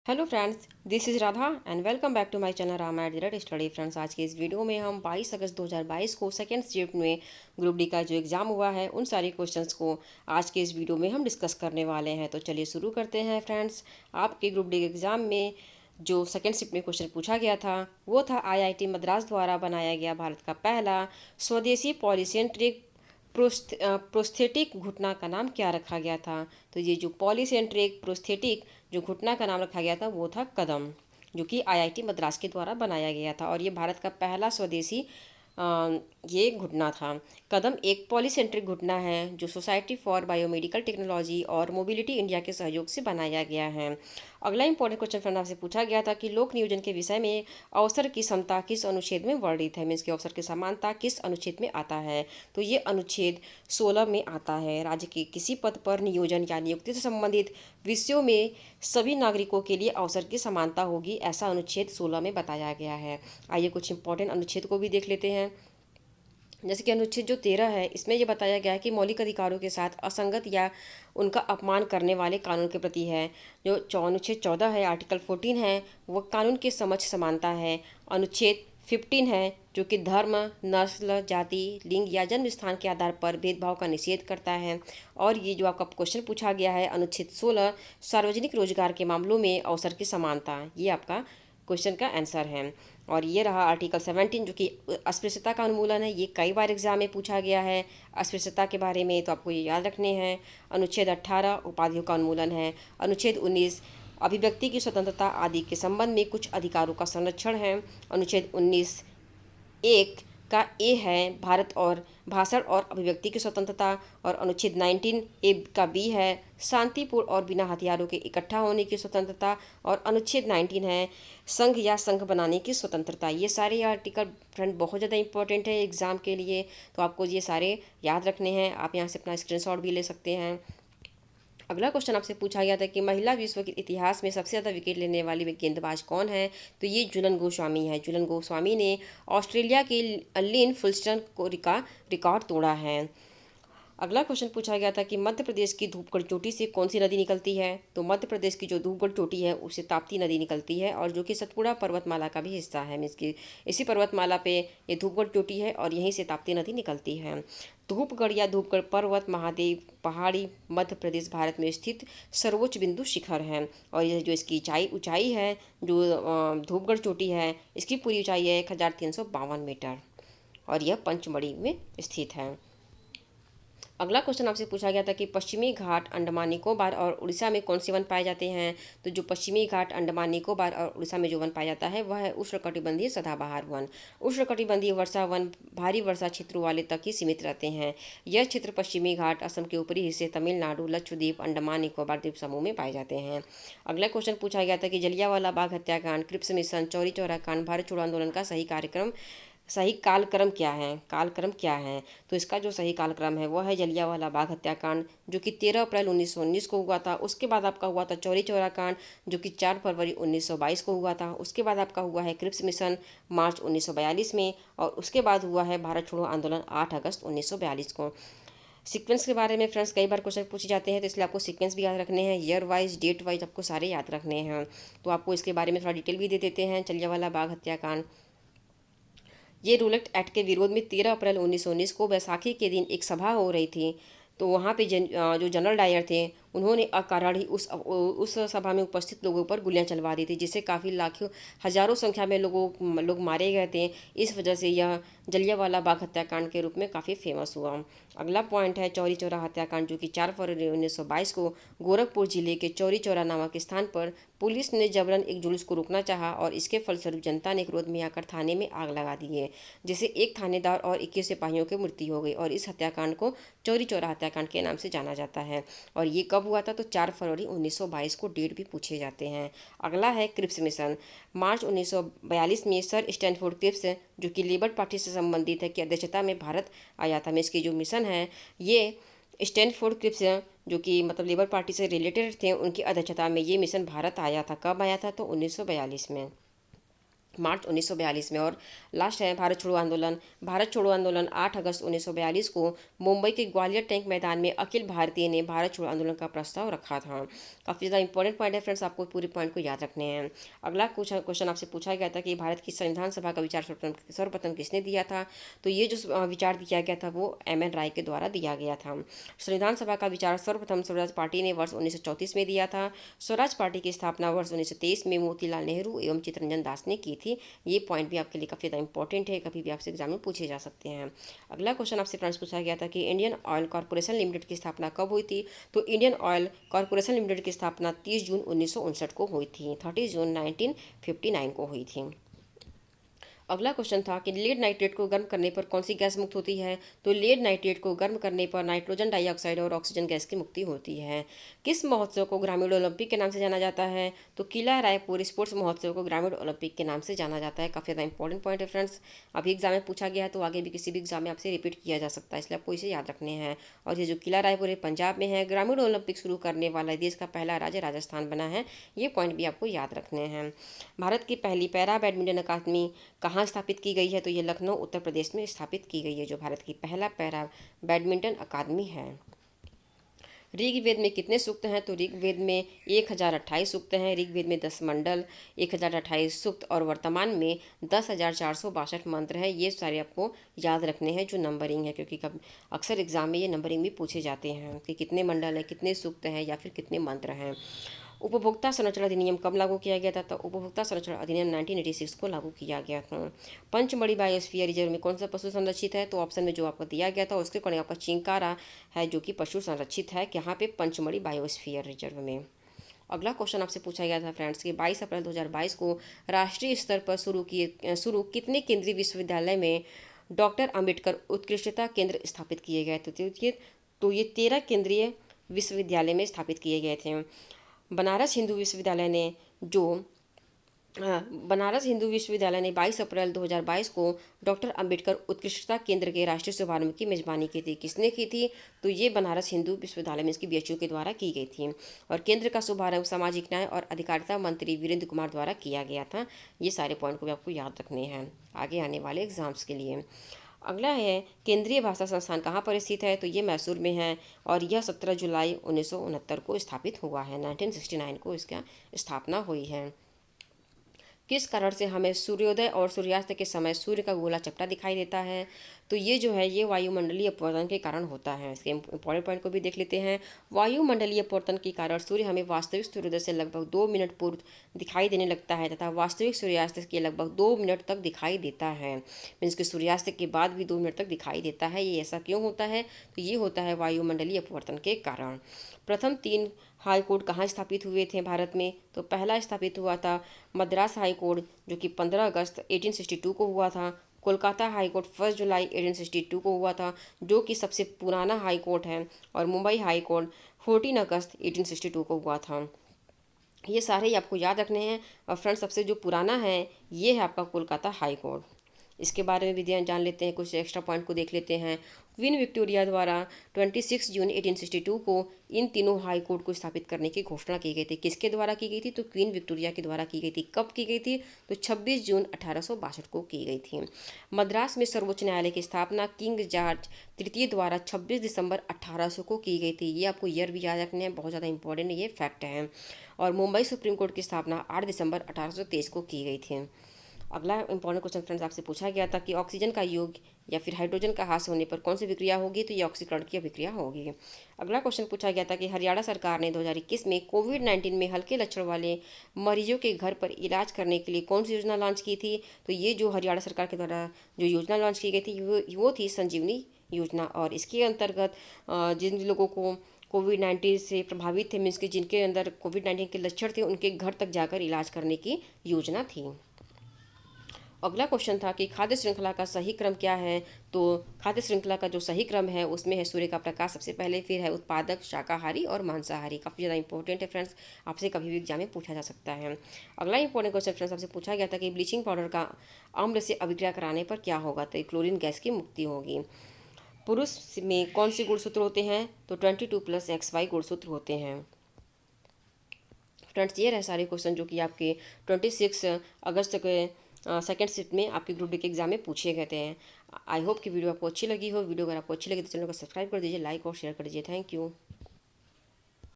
Hello friends, this is Radha and welcome back to my channel Rama at study. Friends, आज के इस video में हम 22 अगस्त 2022 को सेकेंड शिफ्ट में ग्रुप डी का जो एग्ज़ाम हुआ है उन सारे क्वेश्चंस को आज के इस वीडियो में हम डिस्कस करने वाले हैं। तो चलिए शुरू करते हैं फ्रेंड्स। आपके ग्रुप डी एग्ज़ाम में जो सेकेंड शिफ्ट में क्वेश्चन पूछा गया था वो था आईआईटी मद्रास द्वारा बनाया गया भारत का पहला स्वदेशी पॉलीसेंट्रिक प्रोस्थेटिक घुटना का नाम क्या रखा गया था। तो ये जो पॉलीसेंट्रिक प्रोस्थेटिक जो घुटना का नाम रखा गया था वो था कदम, जो कि आईआईटी मद्रास के द्वारा बनाया गया था और ये भारत का पहला स्वदेशी ये घुटना था। कदम एक पॉलीसेंट्रिक घुटना है जो सोसाइटी फॉर बायोमेडिकल टेक्नोलॉजी और मोबिलिटी इंडिया के सहयोग से बनाया गया है। अगला इंपॉर्टेंट क्वेश्चन फ्रेंड आपसे पूछा गया था कि लोक नियोजन के विषय में अवसर की समता किस अनुच्छेद में वर्णित है। मीन्स की अवसर की समानता किस अनुच्छेद में आता है। तो ये अनुच्छेद 16 में आता है। राज्य के किसी पद पर नियोजन या नियुक्ति से संबंधित विषयों में सभी नागरिकों के लिए अवसर की समानता होगी, ऐसा अनुच्छेद 16 में बताया गया है। आइए कुछ इंपॉर्टेंट अनुच्छेद को भी देख लेते हैं। जैसे कि अनुच्छेद जो 13 है इसमें ये बताया गया है कि मौलिक अधिकारों के साथ असंगत या उनका अपमान करने वाले कानून के प्रति है। जो अनुच्छेद 14 है, आर्टिकल 14 है, वह कानून के समक्ष समानता है। अनुच्छेद 15 है जो कि धर्म, नस्ल, जाति, लिंग या जन्म स्थान के आधार पर भेदभाव का निषेध करता है। और ये जो आपका क्वेश्चन पूछा गया है अनुच्छेद 16 सार्वजनिक रोजगार के मामलों में अवसर की समानता, ये आपका क्वेश्चन का आंसर है। और ये रहा आर्टिकल 17 जो कि अस्पृश्यता का उन्मूलन है। ये कई बार एग्जाम में पूछा गया है अस्पृश्यता के बारे में, तो आपको ये याद रखने हैं। अनुच्छेद 18 उपाधियों का उन्मूलन है। अनुच्छेद 19 अभिव्यक्ति की स्वतंत्रता आदि के संबंध में कुछ अधिकारों का संरक्षण है। अनुच्छेद 19 एक का ए है भारत और भाषण और अभिव्यक्ति की स्वतंत्रता। और अनुच्छेद 19 ए का बी है शांतिपूर्ण और बिना हथियारों के इकट्ठा होने की स्वतंत्रता। और अनुच्छेद 19 है संघ या संघ बनाने की स्वतंत्रता। ये सारे आर्टिकल फ्रेंड बहुत ज़्यादा इंपॉर्टेंट है एग्ज़ाम के लिए, तो आपको ये सारे याद रखने हैं। आप यहाँ से अपना स्क्रीनशॉट भी ले सकते हैं। अगला क्वेश्चन आपसे पूछा गया था कि महिला विश्व के इतिहास में सबसे ज़्यादा विकेट लेने वाली गेंदबाज कौन है। तो ये झूलन गोस्वामी है। झूलन गोस्वामी ने ऑस्ट्रेलिया के लिन फुलस्टन को रिकॉर्ड तोड़ा है। अगला क्वेश्चन पूछा गया था कि मध्य प्रदेश की धूपगढ़ चोटी से कौन सी नदी निकलती है। तो मध्य प्रदेश की जो धूपगढ़ चोटी है उससे ताप्ती नदी निकलती है और जो कि सतपुड़ा पर्वतमाला का भी हिस्सा है। मीन्स की इसी पर्वतमाला पे ये धूपगढ़ चोटी है और यहीं से ताप्ती नदी निकलती है। धूपगढ़ या धूपगढ़ पर्वत महादेव पहाड़ी मध्य प्रदेश भारत में स्थित सर्वोच्च बिंदु शिखर है। और यह जो इसकी ऊंचाई है जो धूपगढ़ चोटी है इसकी पूरी ऊंचाई है 1352 मीटर और यह पंचमढ़ी में स्थित है। अगला क्वेश्चन आपसे पूछा गया था कि पश्चिमी घाट अंडमान निकोबार और उड़ीसा में कौन से वन पाए जाते हैं। तो जो पश्चिमी घाट अंडमान निकोबार और उड़ीसा में जो वन पाया जाता है वह है उष्णकटिबंधीय सदाबहार वन। उष्णकटिबंधीय वर्षा वन भारी वर्षा क्षेत्रों वाले तक ही सीमित रहते हैं। यह क्षेत्र पश्चिमी घाट असम के ऊपरी हिस्से तमिलनाडु लक्षद्वीप अंडमान निकोबार द्वीप समूह में पाए जाते हैं। अगला क्वेश्चन पूछा गया था कि जलियांवाला बाग हत्याकांड, क्रिप्स मिशन, चौरी चौरा कांड, भारत छोड़ो आंदोलन का सही कालक्रम क्या है। कालक्रम क्या है। तो इसका जो सही कालक्रम है वह है जलियांवाला बाग हत्याकांड जो कि 13 अप्रैल 1919 को हुआ था। उसके बाद आपका हुआ था चौरी चौरा कांड जो कि 4 फरवरी 1922 को हुआ था। उसके बाद आपका हुआ है क्रिप्स मिशन मार्च 1942 में। और उसके बाद हुआ है भारत छोड़ो आंदोलन 8 अगस्त 1942 को। सीक्वेंस के बारे में फ्रेंड्स कई बार क्वेश्चन पूछे जाते हैं, तो इसलिए आपको सीक्वेंस भी याद रखने हैं। ईयर वाइज डेट वाइज आपको सारे याद रखने हैं। तो आपको इसके बारे में थोड़ा डिटेल भी दे देते हैं। जलियांवाला बाग हत्याकांड ये रूलट एक्ट के विरोध में 13 अप्रैल 1919 को बैसाखी के दिन एक सभा हो रही थी। तो वहाँ पे जो जनरल डायर थे उन्होंने अकारण ही उस सभा में उपस्थित लोगों पर गोलियां चलवा दी थी, जिससे काफ़ी लाखों हजारों संख्या में लोग मारे गए थे। इस वजह से यह जलियांवाला बाग हत्याकांड के रूप में काफ़ी फेमस हुआ। अगला पॉइंट है चौरी चौरा हत्याकांड जो कि 4 फरवरी 1922 को गोरखपुर जिले के चौरी चौरा नामक स्थान पर पुलिस ने जबरन एक जुलूस को रोकना चाहा और इसके फलस्वरूप जनता ने क्रोध में आकर थाने में आग लगा दी है, जिससे एक थानेदार और 21 सिपाहियों की मृत्यु हो गई। और इस हत्याकांड को चौरी चौरा हत्याकांड के नाम से जाना जाता है। और ये कब हुआ था। तो 4 फरवरी 1922 को डेट भी पूछे जाते हैं। अगला है क्रिप्स मिशन। मार्च 1942 में सर स्टैनफोर्ड क्रिप्स जो कि लेबर पार्टी से संबंधित है की अध्यक्षता में भारत आया था। में इसकी जो मिशन है ये स्टैनफोर्ड क्रिप्स जो कि मतलब लेबर पार्टी से रिलेटेड थे उनकी अध्यक्षता में ये मिशन भारत आया था। कब आया था। तो 1942 में। मार्च 1942 में। और लास्ट है भारत छोड़ो आंदोलन। भारत छोड़ो आंदोलन 8 अगस्त 1942 को मुंबई के ग्वालियर टैंक मैदान में अखिल भारतीय ने भारत छोड़ो आंदोलन का प्रस्ताव रखा था। काफ़ी ज़्यादा इंपॉर्टेंट पॉइंट है फ्रेंड्स, आपको पूरे पॉइंट को याद रखने हैं। अगला क्वेश्चन आपसे पूछा गया था कि भारत की संविधान सभा का विचार सर्वप्रथम किसने दिया था। तो ये जो विचार दिया गया था वो M.N. राय के द्वारा दिया गया था। संविधान सभा का विचार सर्वप्रथम स्वराज पार्टी ने वर्ष 1934 में दिया था। स्वराज पार्टी की स्थापना वर्ष 1923 में मोतीलाल नेहरू एवं चित्तरंजन दास ने की थी। ये पॉइंट भी आपके लिए काफ़ी ज़्यादा इंपॉर्टेंट है, कभी भी आपसे एग्जाम में पूछे जा सकते हैं। अगला क्वेश्चन आपसे फ्रेंड्स पूछा गया था कि इंडियन ऑयल कॉर्पोरेशन लिमिटेड की स्थापना कब हुई थी। तो इंडियन ऑयल कॉर्पोरेशन लिमिटेड की स्थापना 30 जून 1959 को हुई थी, 30 जून 1959 को हुई थी। अगला क्वेश्चन था कि लेड नाइट्रेट को गर्म करने पर कौन सी गैस मुक्त होती है। तो लेड नाइट्रेट को गर्म करने पर नाइट्रोजन डाइऑक्साइड और ऑक्सीजन गैस की मुक्ति होती है। किस महोत्सव को ग्रामीण ओलंपिक के नाम से जाना जाता है। तो किला रायपुर स्पोर्ट्स महोत्सव को ग्रामीण ओलंपिक के नाम से जाना जाता है। काफ़ी ज़्यादा इंपॉर्टेंट पॉइंट है फ्रेंड्स, अभी एग्जाम में पूछा गया है तो आगे भी किसी भी एग्जाम में आपसे रिपीट किया जा सकता है, इसलिए आपको इसे याद रखने हैं। और ये जो किला रायपुर है पंजाब में है। ग्रामीण ओलंपिक शुरू करने वाला देश का पहला राज्य राजस्थान बना है। ये पॉइंट भी आपको याद रखने हैं। भारत की पहली पैरा बैडमिंटन अकादमी कहाँ स्थापित की गई है। तो ये लखनऊ उत्तर प्रदेश में स्थापित की गई है, जो भारत की पहला पैरा बैडमिंटन अकादमी है। ऋग्वेद में कितने सूक्त हैं। तो ऋग्वेद में 1028 सूक्त हैं। ऋग्वेद में 10 मंडल, 1028 सूक्त और वर्तमान में 10,462 मंत्र हैं। ये सारे आपको याद रखने हैं जो नंबरिंग है, क्योंकि कब अक्सर एग्जाम में ये नंबरिंग भी पूछे जाते हैं कि कितने मंडल हैं, कितने सूक्त हैं या फिर कितने मंत्र हैं। उपभोक्ता संरक्षण अधिनियम कब लागू किया गया था। तो उपभोक्ता संरक्षण अधिनियम 1986 को लागू किया गया था। पंचमढ़ी बायोस्फीयर रिजर्व में कौन सा पशु संरक्षित है। तो ऑप्शन में जो आपको दिया गया था उसके अकॉर्डिंग आपका चिंकारा है जो कि पशु संरक्षित है, यहाँ पे पंचमढ़ी बायोस्फीयर रिजर्व में। अगला क्वेश्चन आपसे पूछा गया था फ्रेंड्स कि 22 अप्रैल 2022 को राष्ट्रीय स्तर पर शुरू कितने केंद्रीय विश्वविद्यालय में डॉक्टर अम्बेडकर उत्कृष्टता केंद्र स्थापित किए गए थे। तो ये 13 केंद्रीय विश्वविद्यालय में स्थापित किए गए थे। बनारस हिंदू विश्वविद्यालय ने जो बनारस हिंदू विश्वविद्यालय ने 22 अप्रैल 2022 को डॉक्टर अंबेडकर उत्कृष्टता केंद्र के राष्ट्रीय शुभारंभ की मेजबानी की थी। किसने की थी। तो ये बनारस हिंदू विश्वविद्यालय में इसकी BHU के द्वारा की गई थी। और केंद्र का शुभारंभ सामाजिक न्याय और अधिकारिता मंत्री वीरेंद्र कुमार द्वारा किया गया था। ये सारे पॉइंट को भी आपको याद रखने हैं आगे आने वाले एग्जाम्स के लिए। अगला है केंद्रीय भाषा संस्थान कहाँ पर स्थित है। तो ये मैसूर में है और यह 17 जुलाई 1969 को स्थापित हुआ है। 1969 को इसका स्थापना हुई है। किस कारण से हमें सूर्योदय और सूर्यास्त के समय सूर्य का गोला चपटा दिखाई देता है। तो ये जो है ये वायुमंडलीय अपवर्तन के कारण होता है। इसके इंपॉर्टेंट पॉइंट को भी देख लेते हैं। वायुमंडलीय अपवर्तन के कारण सूर्य हमें वास्तविक सूर्योदय से लगभग 2 मिनट पूर्व दिखाई देने लगता है तथा वास्तविक सूर्यास्त के लगभग 2 मिनट तक दिखाई देता है। मीन्स कि सूर्यास्त के बाद भी 2 मिनट तक दिखाई देता है। ये ऐसा क्यों होता है। तो ये होता है वायुमंडलीय अपवर्तन के कारण। प्रथम 3 हाई कोर्ट कहाँ स्थापित हुए थे भारत में। तो पहला स्थापित हुआ था मद्रास हाई कोर्ट जो कि 15 अगस्त 1862 को हुआ था। कोलकाता हाई कोर्ट 1 जुलाई 1862 को हुआ था, जो कि सबसे पुराना हाई कोर्ट है। और मुंबई हाई कोर्ट 14 अगस्त 1862 को हुआ था। ये सारे ही आपको याद रखने हैं। और फ्रेंड्स सबसे जो पुराना है ये है आपका कोलकाता हाई कोर्ट। इसके बारे में भी जान लेते हैं, कुछ एक्स्ट्रा पॉइंट को देख लेते हैं। क्वीन विक्टोरिया द्वारा 26 जून 1862 को इन तीनों हाई कोर्ट को स्थापित करने की घोषणा की गई थी। किसके द्वारा की गई थी। तो क्वीन विक्टोरिया के द्वारा की गई थी। कब की गई थी। तो 26 जून 1862 को की गई थी। मद्रास में सर्वोच्च न्यायालय की स्थापना किंग जॉर्ज तृतीय द्वारा 26 दिसंबर 1800 को की गई थी। ये आपको ईयर भी याद रखने हैं, बहुत ज़्यादा इंपॉर्टेंट ये फैक्ट है। और मुंबई सुप्रीम कोर्ट की स्थापना 8 दिसंबर 1823 को की गई थी। अगला इंपॉर्टेंट क्वेश्चन फ्रेंड्स आपसे पूछा गया था कि ऑक्सीजन का योग या फिर हाइड्रोजन का ह्रास होने पर कौन सी विक्रिया होगी। तो ये ऑक्सीकरण की अभिक्रिया होगी। अगला क्वेश्चन पूछा गया था कि हरियाणा सरकार ने 2021 में कोविड-19 में हल्के लक्षण वाले मरीजों के घर पर इलाज करने के लिए कौन सी योजना लॉन्च की थी। तो ये जो हरियाणा सरकार के द्वारा जो योजना लॉन्च की गई थी वो थी संजीवनी योजना। और इसके अंतर्गत जिन लोगों को कोविड-19 से प्रभावित थे, मीन्स कि जिनके अंदर कोविड-19 के लक्षण थे, उनके घर तक जाकर इलाज करने की योजना थी। अगला क्वेश्चन था कि खाद्य श्रृंखला का सही क्रम क्या है। तो खाद्य श्रृंखला का जो सही क्रम है उसमें है सूर्य का प्रकाश सबसे पहले, फिर है उत्पादक, शाकाहारी और मांसाहारी। काफ़ी ज़्यादा इंपॉर्टेंट है फ्रेंड्स, आपसे कभी भी एग्जाम में पूछा जा सकता है। अगला इंपॉर्टेंट क्वेश्चन फ्रेंड्स आपसे पूछा गया था कि ब्लीचिंग पाउडर का आम्ल से अभिक्रिया कराने पर क्या होगा। तो क्लोरीन गैस की मुक्ति होगी। पुरुष में कौन से गुणसूत्र होते हैं। तो 22+XY गुणसूत्र होते हैं। फ्रेंड्स ये रहे सारे क्वेश्चन जो कि आपके 26 अगस्त के सेकंड शिफ्ट में आपके ग्रुप डी के एग्जाम में पूछे गए थे। आई होप कि वीडियो आपको अच्छी लगी हो। वीडियो अगर आपको अच्छी लगी तो चैनल को सब्सक्राइब कर दीजिए, लाइक और शेयर कर दीजिए। Thank you.